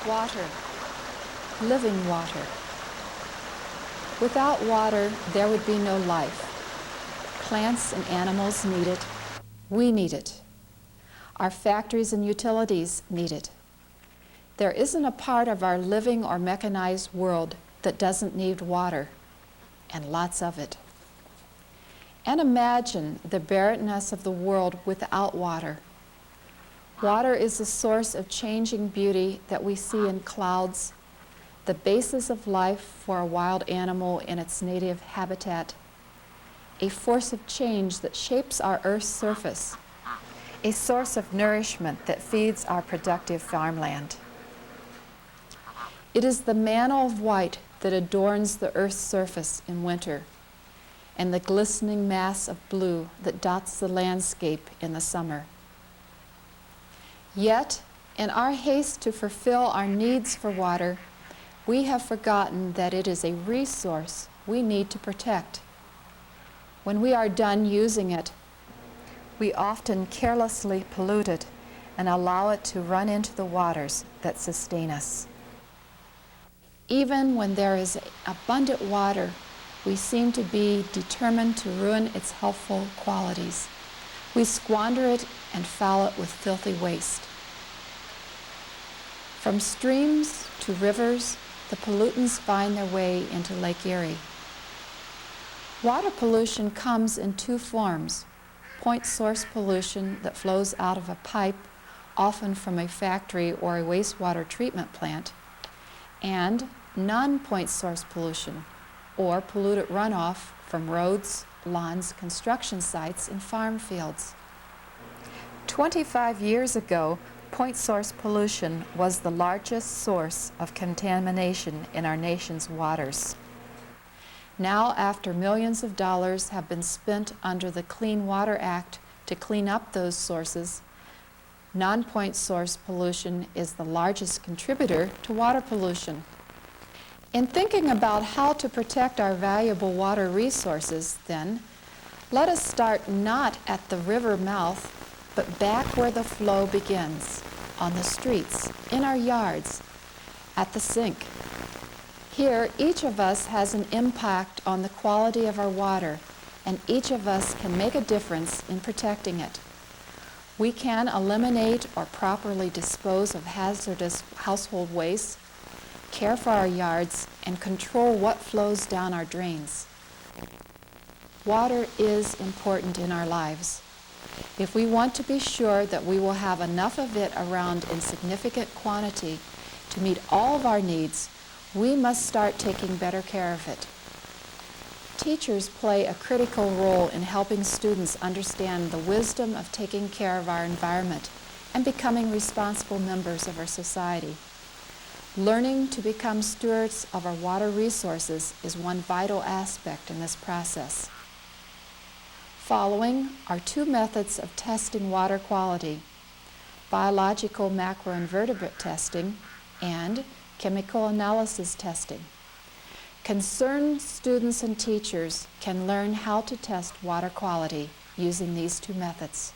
Water, living water. Without water, there would be no life. Plants and animals need it. We need it. Our factories and utilities need it. There isn't a part of our living or mechanized world that doesn't need water, and lots of it. And imagine the barrenness of the world without water. Water is the source of changing beauty that we see in clouds, the basis of life for a wild animal in its native habitat, a force of change that shapes our Earth's surface, a source of nourishment that feeds our productive farmland. It is the mantle of white that adorns the Earth's surface in winter, and the glistening mass of blue that dots the landscape in the summer. Yet, in our haste to fulfill our needs for water, we have forgotten that it is a resource we need to protect. When we are done using it, we often carelessly pollute it and allow it to run into the waters that sustain us. Even when there is abundant water, we seem to be determined to ruin its healthful qualities. We squander it and foul it with filthy waste. From streams to rivers, the pollutants find their way into Lake Erie. Water pollution comes in two forms: point source pollution that flows out of a pipe, often from a factory or a wastewater treatment plant, and non-point source pollution, or polluted runoff from roads, lawns, construction sites, and farm fields. 25 years ago, point source pollution was the largest source of contamination in our nation's waters. Now, after millions of dollars have been spent under the Clean Water Act to clean up those sources, non-point source pollution is the largest contributor to water pollution. In thinking about how to protect our valuable water resources, then, let us start not at the river mouth, but back where the flow begins, on the streets, in our yards, at the sink. Here, each of us has an impact on the quality of our water, and each of us can make a difference in protecting it. We can eliminate or properly dispose of hazardous household waste, care for our yards, and control what flows down our drains. Water is important in our lives. If we want to be sure that we will have enough of it around in significant quantity to meet all of our needs, we must start taking better care of it. Teachers play a critical role in helping students understand the wisdom of taking care of our environment and becoming responsible members of our society. Learning to become stewards of our water resources is one vital aspect in this process. Following are two methods of testing water quality: biological macroinvertebrate testing and chemical analysis testing. Concerned students and teachers can learn how to test water quality using these two methods.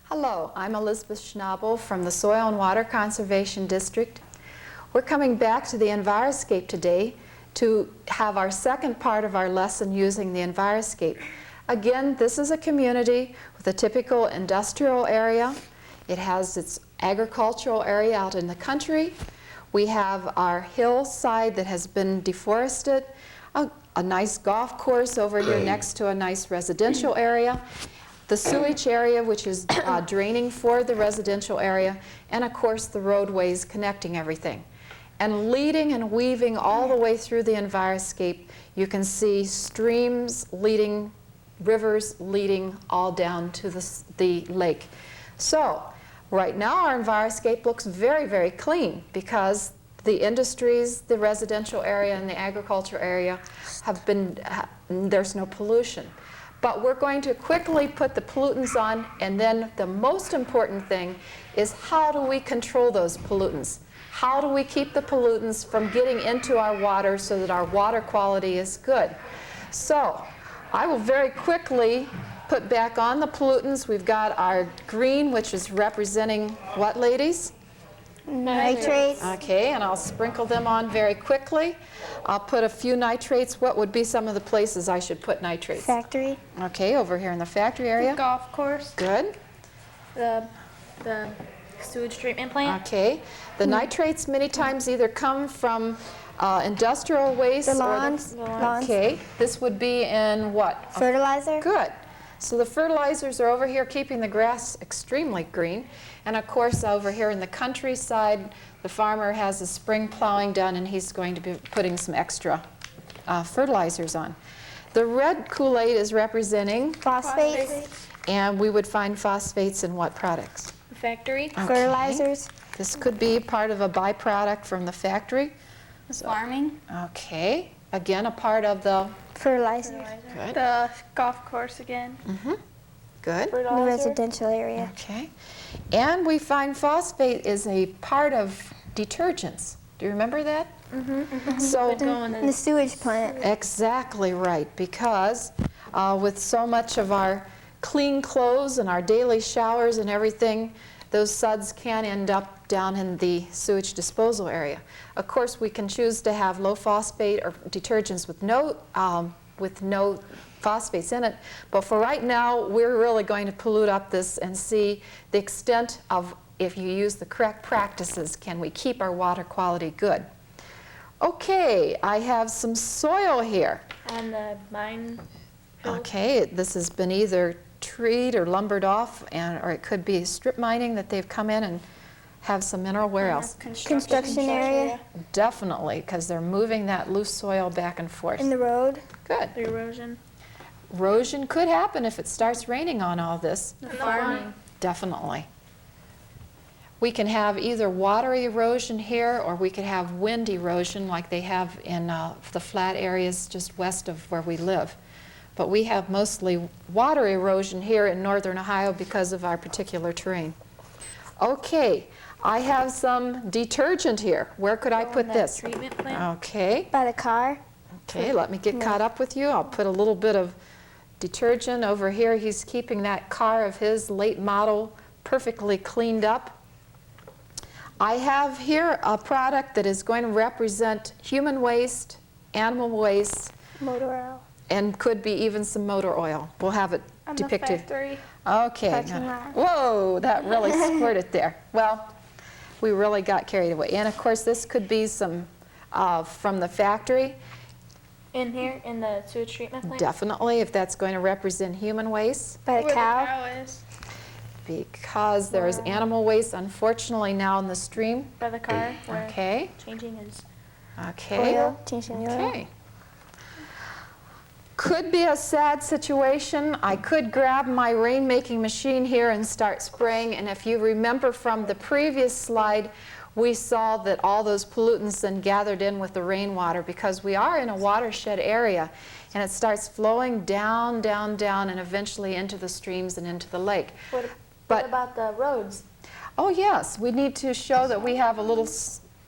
Hello, I'm Elizabeth Schnabel from the Soil and Water Conservation District. We're coming back to the Enviroscape today to have our second part of our lesson using the Enviroscape. Again, this is a community with a typical industrial area. It has its agricultural area out in the country. We have our hillside that has been deforested, a nice golf course over here next to a nice residential area, the sewage area, which is draining for the residential area, and of course the roadways connecting everything. And leading and weaving all the way through the Enviroscape, you can see streams leading, rivers leading all down to the lake. So right now our Enviroscape looks very, very clean because the industries, the residential area, and the agriculture area have been, there's no pollution. But we're going to quickly put the pollutants on, and then the most important thing is how do we control those pollutants? How do we keep the pollutants from getting into our water so that our water quality is good? So I will very quickly put back on the pollutants. We've got our green, which is representing what, ladies? Nitrates. Okay, and I'll sprinkle them on very quickly. I'll put a few nitrates. What would be some of the places I should put nitrates? Factory. Okay, over here in the factory area. The golf course. Good. The sewage treatment plant. Okay. The nitrates many times either come from industrial waste The or lawns. Okay. This would be in what? Fertilizer. Good. So the fertilizers are over here keeping the grass extremely green. And of course over here in the countryside, the farmer has a spring plowing done and he's going to be putting some extra fertilizers on. The red Kool-Aid is representing Phosphates. and we would find phosphates in what products? The factory. Okay. Fertilizers. This could be part of a byproduct from the factory. Farming. Okay. Again, a part of the... Fertilizers. Good. The golf course again. Good. The residential area. Okay. And we find phosphate is a part of detergents. Do you remember that? So, In the sewage plant. exactly right, because with so much of our clean clothes and our daily showers and everything, those suds can end up down in the sewage disposal area. Of course, we can choose to have low phosphate or detergents with no phosphates in it, but for right now, we're really going to pollute up this and see the extent of, if you use the correct practices, can we keep our water quality good? Okay, I have some soil here. On the mine. Okay, this has been either treed or lumbered off, or it could be strip mining that they've come in and have some mineral. Where else? Construction area. Definitely, because they're moving that loose soil back and forth. In the road. Good. The erosion. Erosion could happen if it starts raining on all this. The farming. Definitely. We can have either water erosion here, or we could have wind erosion like they have in the flat areas just west of where we live. But we have mostly water erosion here in northern Ohio because of our particular terrain. Okay, I have some detergent here. Where could I put this? Treatment plant. Okay. By the car. Okay, let me get caught up with you. I'll put a little bit of detergent over here. He's keeping that car of his, late model, perfectly cleaned up. I have here a product that is going to represent human waste, animal waste, Motor oil. and could be even some motor oil. We'll have it On the depicted. factory. Okay. Parking lot. Whoa, that really squirted there. Well, we really got carried away. And of course, this could be some from the factory. In here, in the sewage treatment plant. Definitely, if that's going to represent human waste. By the Where cow. the cow is. Because there is animal waste, unfortunately, now in the stream. By the car. Where Okay. changing is. Okay. Oil. Changing the oil. Okay. Could be a sad situation. I could grab my rain-making machine here and start spraying, and if you remember from the previous slide, we saw that all those pollutants then gathered in with the rainwater because we are in a watershed area, and it starts flowing down, down, down, and eventually into the streams and into the lake. What But- about the roads? Oh yes, we need to show that we have a little,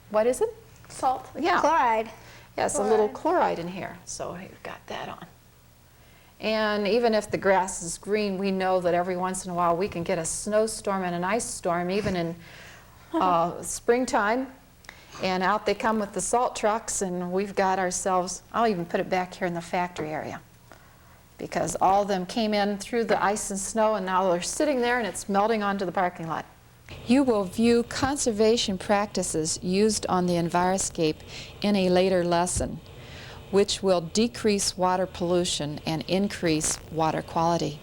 what is it? Salt. Yeah. Chloride. Yes, a little chloride in here, so we've got that on. And even if the grass is green, we know that every once in a while we can get a snowstorm and an ice storm, even in springtime. And out they come with the salt trucks, and we've got ourselves, I'll even put it back here in the factory area, because all of them came in through the ice and snow, and now they're sitting there and it's melting onto the parking lot. You will view conservation practices used on the Enviroscape in a later lesson, which will decrease water pollution and increase water quality.